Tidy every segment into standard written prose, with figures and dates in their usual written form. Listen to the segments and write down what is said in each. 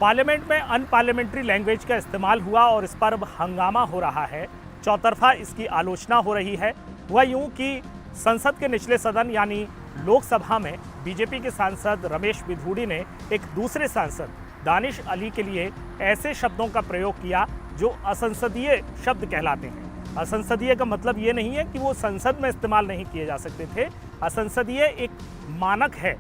Parliament में unparliamentary language का इस्तेमाल हुआ और इस पर अब हंगामा हो रहा है। चौतरफा इसकी आलोचना हो रही है। हुआ यूं कि संसद के निचले सदन यानी लोकसभा में बीजेपी के सांसद रमेश बिधूड़ी ने एक दूसरे सांसद दानिश अली के लिए ऐसे शब्दों का प्रयोग किया जो असंसदीय शब्द कहलाते हैं। असंसदीय का मतलब ये नहीं है कि वो संसद में इस्तेमाल नहीं किए जा सकते थे। असंसदीय एक मानक है।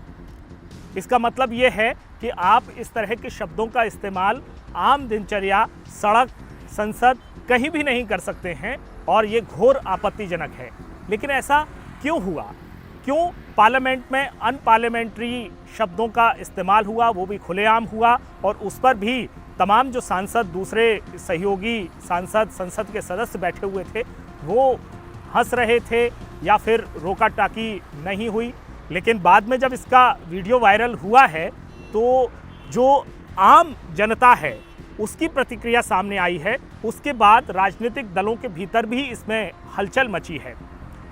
इसका मतलब ये है कि आप इस तरह के शब्दों का इस्तेमाल आम दिनचर्या, सड़क, संसद कहीं भी नहीं कर सकते हैं और ये घोर आपत्तिजनक है। लेकिन ऐसा क्यों हुआ? क्यों पार्लियामेंट में अनपार्लियामेंट्री शब्दों का इस्तेमाल हुआ, वो भी खुलेआम हुआ और उस पर भी तमाम जो सांसद, दूसरे सहयोगी सांसद, संसद के सदस्य बैठे हुए थे वो हंस रहे थे या फिर रोका टाकी नहीं हुई। लेकिन बाद में जब इसका वीडियो वायरल हुआ है तो जो आम जनता है उसकी प्रतिक्रिया सामने आई है। उसके बाद राजनीतिक दलों के भीतर भी इसमें हलचल मची है।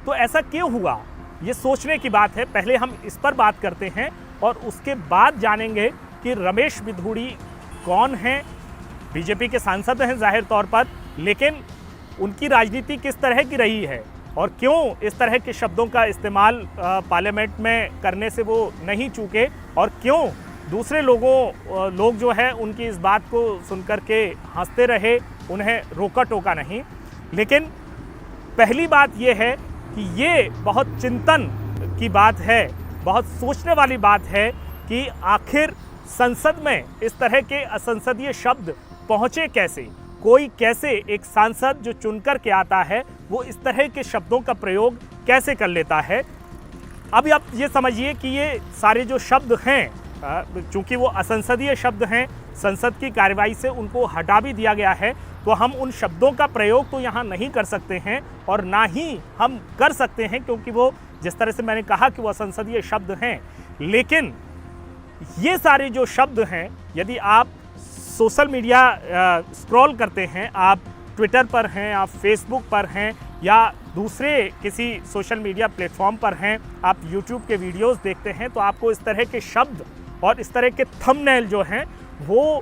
तो ऐसा क्यों हुआ, ये सोचने की बात है। पहले हम इस पर बात करते हैं और उसके बाद जानेंगे कि रमेश बिधूड़ी कौन हैं। बीजेपी के सांसद हैं जाहिर तौर पर, लेकिन उनकी राजनीति किस तरह की रही है और क्यों इस तरह के शब्दों का इस्तेमाल पार्लियामेंट में करने से वो नहीं चूके और क्यों दूसरे लोग जो है उनकी इस बात को सुनकर के हंसते रहे, उन्हें रोका टोका नहीं। लेकिन पहली बात ये है कि ये बहुत चिंतन की बात है, बहुत सोचने वाली बात है कि आखिर संसद में इस तरह के असंसदीय शब्द पहुँचे कैसे। कोई कैसे, एक सांसद जो चुनकर के आता है वो इस तरह के शब्दों का प्रयोग कैसे कर लेता है। अब आप ये समझिए कि ये सारे जो शब्द हैं, चूंकि वो असंसदीय शब्द हैं, संसद की कार्रवाई से उनको हटा भी दिया गया है, तो हम उन शब्दों का प्रयोग तो यहाँ नहीं कर सकते हैं और ना ही हम कर सकते हैं, क्योंकि वो जिस तरह से मैंने कहा कि वो असंसदीय शब्द हैं। लेकिन ये सारे जो शब्द हैं, यदि आप सोशल मीडिया स्क्रॉल करते हैं, आप ट्विटर पर हैं, आप फेसबुक पर हैं या दूसरे किसी सोशल मीडिया प्लेटफॉर्म पर हैं, आप यूट्यूब के वीडियोस देखते हैं, तो आपको इस तरह के शब्द और इस तरह के थंबनेल जो हैं वो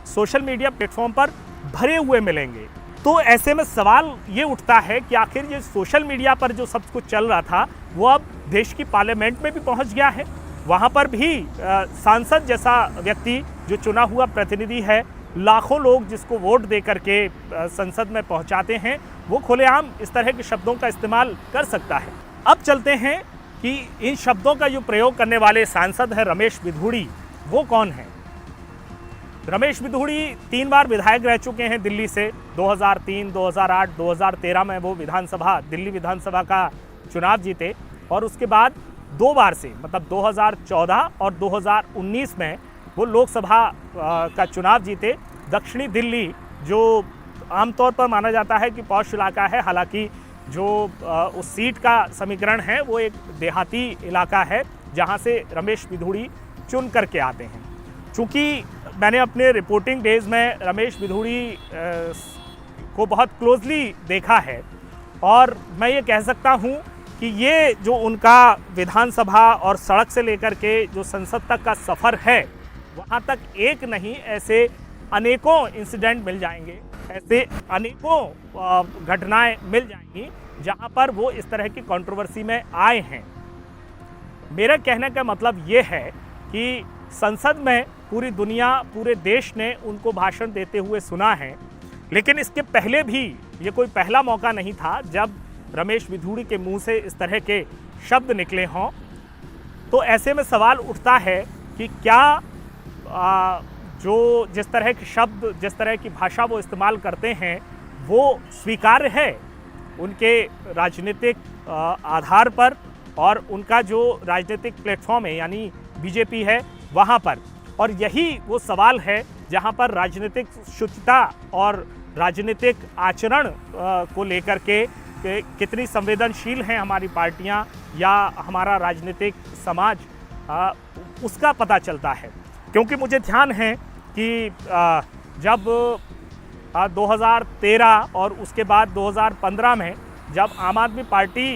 सोशल मीडिया प्लेटफॉर्म पर भरे हुए मिलेंगे। तो ऐसे में सवाल ये उठता है कि आखिर ये सोशल मीडिया पर जो सब कुछ चल रहा था वो अब देश की पार्लियामेंट में भी पहुंच गया है। वहाँ पर भी सांसद जैसा व्यक्ति जो चुना हुआ प्रतिनिधि है, लाखों लोग जिसको वोट दे करके संसद में पहुँचाते हैं, वो खुलेआम इस तरह के शब्दों का इस्तेमाल कर सकता है। अब चलते हैं कि इन शब्दों का जो प्रयोग करने वाले सांसद हैं रमेश बिधूड़ी, वो कौन हैं। रमेश बिधूड़ी 3 बार विधायक रह चुके हैं दिल्ली से। 2003, 2008, 2013 में वो दिल्ली विधानसभा का चुनाव जीते और उसके बाद 2 बार से, मतलब 2014 और 2019 में वो लोकसभा का चुनाव जीते। दक्षिणी दिल्ली जो आमतौर पर माना जाता है कि पॉश इलाका है, हालांकि जो उस सीट का समीकरण है वो एक देहाती इलाका है जहां से रमेश बिधूड़ी चुन करके आते हैं। चूँकि मैंने अपने रिपोर्टिंग डेज में रमेश बिधूड़ी को बहुत क्लोजली देखा है और मैं ये कह सकता हूँ कि ये जो उनका विधानसभा और सड़क से लेकर के जो संसद तक का सफ़र है, वहाँ तक एक नहीं ऐसे अनेकों इंसिडेंट मिल जाएंगे, ऐसे अनेकों घटनाएं मिल जाएंगी जहाँ पर वो इस तरह की कंट्रोवर्सी में आए हैं। मेरा कहने का मतलब ये है कि संसद में पूरी दुनिया, पूरे देश ने उनको भाषण देते हुए सुना है, लेकिन इसके पहले भी ये कोई पहला मौका नहीं था जब रमेश बिधूड़ी के मुंह से इस तरह के शब्द निकले हों। तो ऐसे में सवाल उठता है कि क्या जो जिस तरह के शब्द, जिस तरह की भाषा वो इस्तेमाल करते हैं वो स्वीकार्य है उनके राजनीतिक आधार पर और उनका जो राजनीतिक प्लेटफॉर्म है यानी बीजेपी है वहाँ पर। और यही वो सवाल है जहाँ पर राजनीतिक शुचिता और राजनीतिक आचरण को लेकर के कितनी संवेदनशील हैं हमारी पार्टियां या हमारा राजनीतिक समाज, उसका पता चलता है। क्योंकि मुझे ध्यान है कि जब 2013 और उसके बाद 2015 में जब आम आदमी पार्टी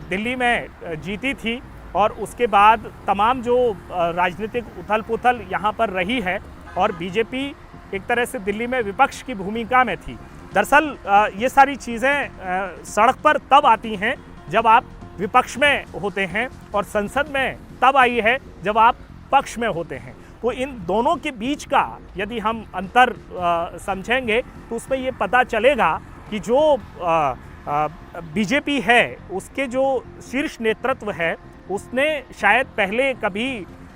दिल्ली में जीती थी और उसके बाद तमाम जो राजनीतिक उथल पुथल यहाँ पर रही है, और बीजेपी एक तरह से दिल्ली में विपक्ष की भूमिका में थी। दरअसल ये सारी चीज़ें सड़क पर तब आती हैं जब आप विपक्ष में होते हैं और संसद में तब आई है जब आप पक्ष में होते हैं। तो इन दोनों के बीच का यदि हम अंतर समझेंगे तो उसमें ये पता चलेगा कि जो बीजेपी है उसके जो शीर्ष नेतृत्व है उसने शायद पहले कभी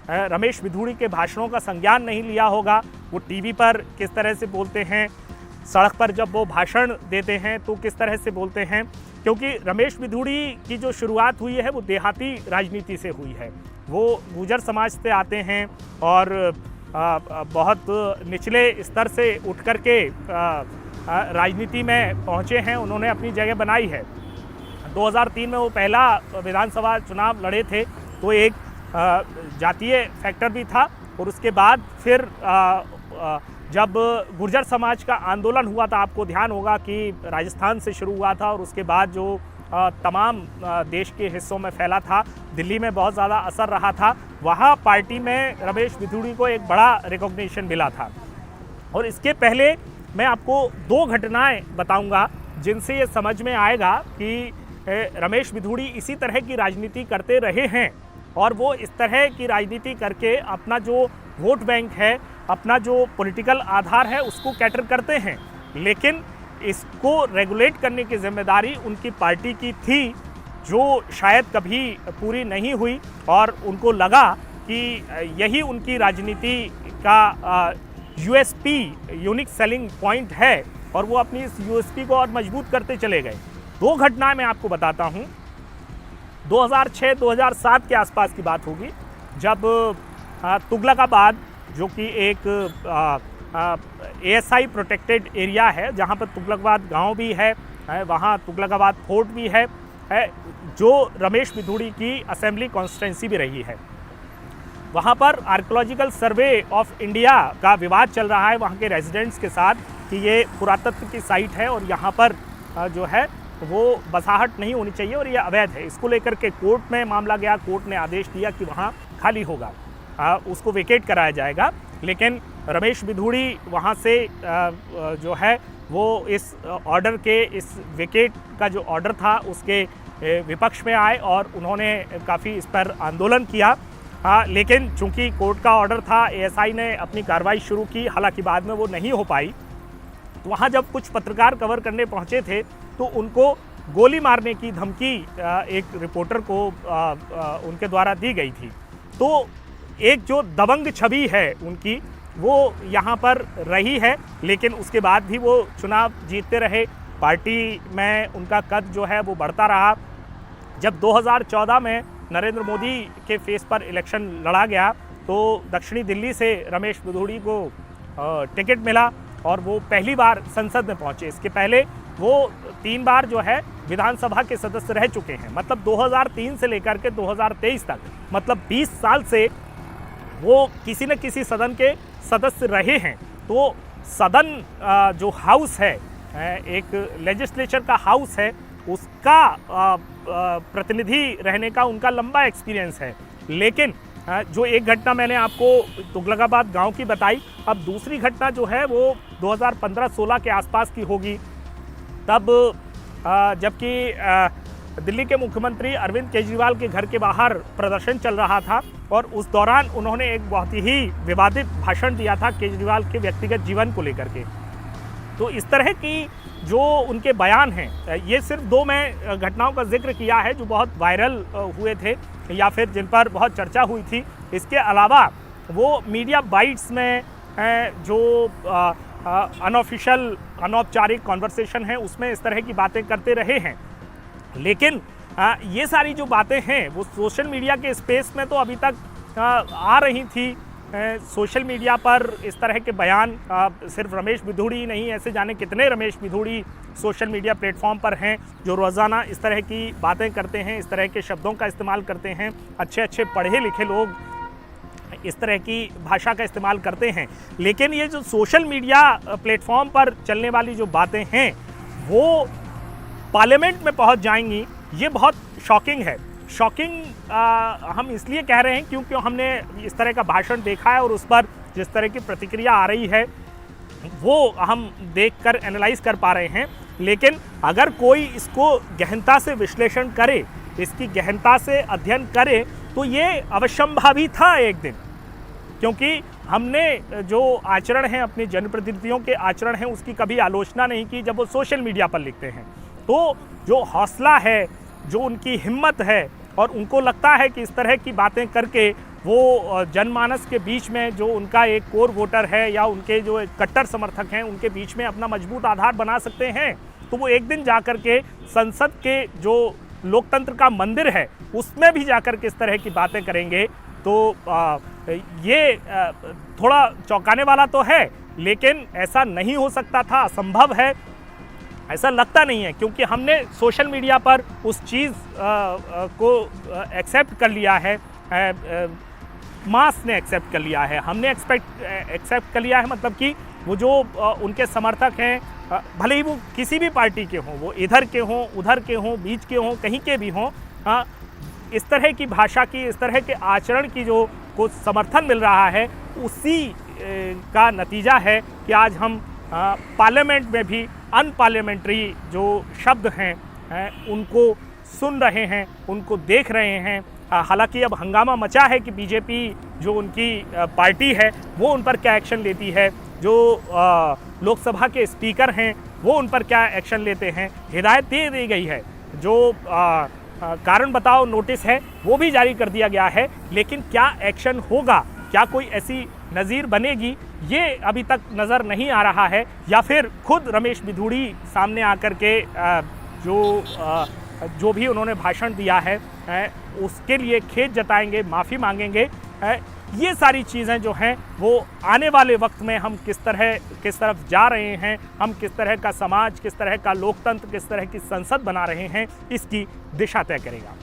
रमेश बिधूड़ी के भाषणों का संज्ञान नहीं लिया होगा। वो टीवी पर किस तरह से बोलते हैं, सड़क पर जब वो भाषण देते हैं तो किस तरह से बोलते हैं, क्योंकि रमेश बिधूड़ी की जो शुरुआत हुई है वो देहाती राजनीति से हुई है। वो गुर्जर समाज से आते हैं और बहुत निचले स्तर से उठ कर के राजनीति में पहुंचे हैं, उन्होंने अपनी जगह बनाई है। 2003 में वो पहला विधानसभा चुनाव लड़े थे तो एक जातीय फैक्टर भी था और उसके बाद फिर जब गुर्जर समाज का आंदोलन हुआ था, आपको ध्यान होगा कि राजस्थान से शुरू हुआ था और उसके बाद जो तमाम देश के हिस्सों में फैला था, दिल्ली में बहुत ज़्यादा असर रहा था, वहाँ पार्टी में रमेश बिधूड़ी को एक बड़ा रिकॉग्निशन मिला था। और इसके पहले मैं आपको दो घटनाएं बताऊंगा जिनसे ये समझ में आएगा कि रमेश बिधूड़ी इसी तरह की राजनीति करते रहे हैं और वो इस तरह की राजनीति करके अपना जो वोट बैंक है, अपना जो पॉलिटिकल आधार है उसको कैटर करते हैं। लेकिन इसको रेगुलेट करने की जिम्मेदारी उनकी पार्टी की थी जो शायद कभी पूरी नहीं हुई और उनको लगा कि यही उनकी राजनीति का यूएसपी यूनिक सेलिंग पॉइंट है और वो अपनी इस यूएसपी को और मजबूत करते चले गए। दो घटनाएं मैं आपको बताता हूं। 2006-2007 के आसपास की बात होगी जब तुगलकाबाद जो कि एक ASI प्रोटेक्टेड एरिया है जहां पर तुगलकाबाद गांव भी है, वहां तुगलकाबाद फोर्ट भी है, जो रमेश बिधूड़ी की असेंबली कॉन्स्टिट्यूंसी भी रही है। वहां पर आर्कियोलॉजिकल सर्वे ऑफ इंडिया का विवाद चल रहा है वहां के रेजिडेंट्स के साथ कि ये पुरातत्व की साइट है और यहाँ पर जो है वो बसाहट नहीं होनी चाहिए और ये अवैध है। इसको लेकर के कोर्ट में मामला गया, कोर्ट ने आदेश दिया कि वहाँ खाली होगा, उसको वेकेट कराया जाएगा। लेकिन रमेश बिधूड़ी वहाँ से जो है वो इस ऑर्डर के, इस वेकेट का जो ऑर्डर था उसके विपक्ष में आए और उन्होंने काफ़ी इस पर आंदोलन किया। लेकिन चूंकि कोर्ट का ऑर्डर था, ASI ने अपनी कार्रवाई शुरू की, हालांकि बाद में वो नहीं हो पाई। तो वहाँ जब कुछ पत्रकार कवर करने पहुँचे थे तो उनको गोली मारने की धमकी एक रिपोर्टर को उनके द्वारा दी गई थी। तो एक जो दबंग छवि है उनकी वो यहाँ पर रही है, लेकिन उसके बाद भी वो चुनाव जीतते रहे, पार्टी में उनका कद जो है वो बढ़ता रहा। जब 2014 में नरेंद्र मोदी के फेस पर इलेक्शन लड़ा गया तो दक्षिणी दिल्ली से रमेश बिधूड़ी को टिकट मिला और वो पहली बार संसद में पहुंचे। इसके पहले वो 3 बार जो है विधानसभा के सदस्य रह चुके हैं, मतलब 2003 से लेकर के 2023 तक, मतलब 20 साल से वो किसी न किसी सदन के सदस्य रहे हैं। तो सदन जो हाउस है, एक लेजिस्लेचर का हाउस है, उसका प्रतिनिधि रहने का उनका लंबा एक्सपीरियंस है। लेकिन जो एक घटना मैंने आपको तुगलकाबाद गांव की बताई, अब दूसरी घटना जो है वो 2015-16 के आसपास की होगी। तब जबकि दिल्ली के मुख्यमंत्री अरविंद केजरीवाल के घर के बाहर प्रदर्शन चल रहा था और उस दौरान उन्होंने एक बहुत ही विवादित भाषण दिया था केजरीवाल के व्यक्तिगत जीवन को लेकर के। तो इस तरह की जो उनके बयान हैं, ये सिर्फ 2 मैं घटनाओं का जिक्र किया है जो बहुत वायरल हुए थे या फिर जिन पर बहुत चर्चा हुई थी। इसके अलावा वो मीडिया बाइट्स में जो अनऑफिशियल अनौपचारिक कॉन्वर्सेशन है उसमें इस तरह की बातें करते रहे हैं। लेकिन ये सारी जो बातें हैं वो सोशल मीडिया के स्पेस में तो अभी तक आ रही थी। सोशल मीडिया पर इस तरह के बयान सिर्फ रमेश बिधूड़ी ही नहीं, ऐसे जाने कितने Ramesh Bidhuri social media platform पर हैं जो रोज़ाना इस तरह की बातें करते हैं, इस तरह के शब्दों का इस्तेमाल करते हैं। अच्छे अच्छे पढ़े लिखे लोग इस तरह की भाषा का इस्तेमाल करते हैं। लेकिन ये जो सोशल मीडिया प्लेटफॉर्म पर चलने वाली जो बातें हैं वो पार्लियामेंट में पहुंच जाएंगी, ये बहुत शॉकिंग है। शॉकिंग हम इसलिए कह रहे हैं क्योंकि हमने इस तरह का भाषण देखा है और उस पर जिस तरह की प्रतिक्रिया आ रही है वो हम देखकर एनालाइज कर पा रहे हैं। लेकिन अगर कोई इसको गहनता से विश्लेषण करे, इसकी गहनता से अध्ययन करे, तो ये अवश्यंभावी था एक दिन, क्योंकि हमने जो आचरण है, अपने जनप्रतिनिधियों के आचरण हैं, उसकी कभी आलोचना नहीं की जब वो सोशल मीडिया पर लिखते हैं। तो जो हौसला है, जो उनकी हिम्मत है, और उनको लगता है कि इस तरह की बातें करके वो जनमानस के बीच में जो उनका एक कोर वोटर है या उनके जो एक कट्टर समर्थक हैं, उनके बीच में अपना मजबूत आधार बना सकते हैं, तो वो एक दिन जाकर के संसद के जो लोकतंत्र का मंदिर है उसमें भी जाकर के इस तरह की बातें करेंगे। तो ये थोड़ा चौंकाने वाला तो है, लेकिन ऐसा नहीं हो सकता था, असंभव है, ऐसा लगता नहीं है, क्योंकि हमने सोशल मीडिया पर उस चीज़ को एक्सेप्ट कर लिया है, मास ने एक्सेप्ट कर लिया है, हमने एक्सेप्ट कर लिया है। मतलब कि वो जो उनके समर्थक हैं, भले ही वो किसी भी पार्टी के हों, वो इधर के हों, उधर के हों, बीच के हों, कहीं के भी हों, इस तरह की भाषा की, इस तरह के आचरण की जो को समर्थन मिल रहा है, उसी का नतीजा है कि आज हम पार्लियामेंट में भी अनपार्लियामेंट्री जो शब्द हैं उनको सुन रहे हैं, उनको देख रहे हैं। हालांकि अब हंगामा मचा है कि बीजेपी जो उनकी पार्टी है वो उन पर क्या एक्शन लेती है, जो लोकसभा के स्पीकर हैं वो उन पर क्या एक्शन लेते हैं। हिदायत दे दी गई है, जो कारण बताओ नोटिस है वो भी जारी कर दिया गया है, लेकिन क्या एक्शन होगा, क्या कोई ऐसी नज़ीर बनेगी, ये अभी तक नज़र नहीं आ रहा है। या फिर खुद रमेश बिधूड़ी सामने आकर के जो भी उन्होंने भाषण दिया है उसके लिए खेद जताएंगे, माफ़ी मांगेंगे। ये सारी चीज़ें जो हैं वो आने वाले वक्त में हम किस तरफ जा रहे हैं, हम किस तरह का समाज, किस तरह का लोकतंत्र, किस तरह की संसद बना रहे हैं, इसकी दिशा तय करेगा।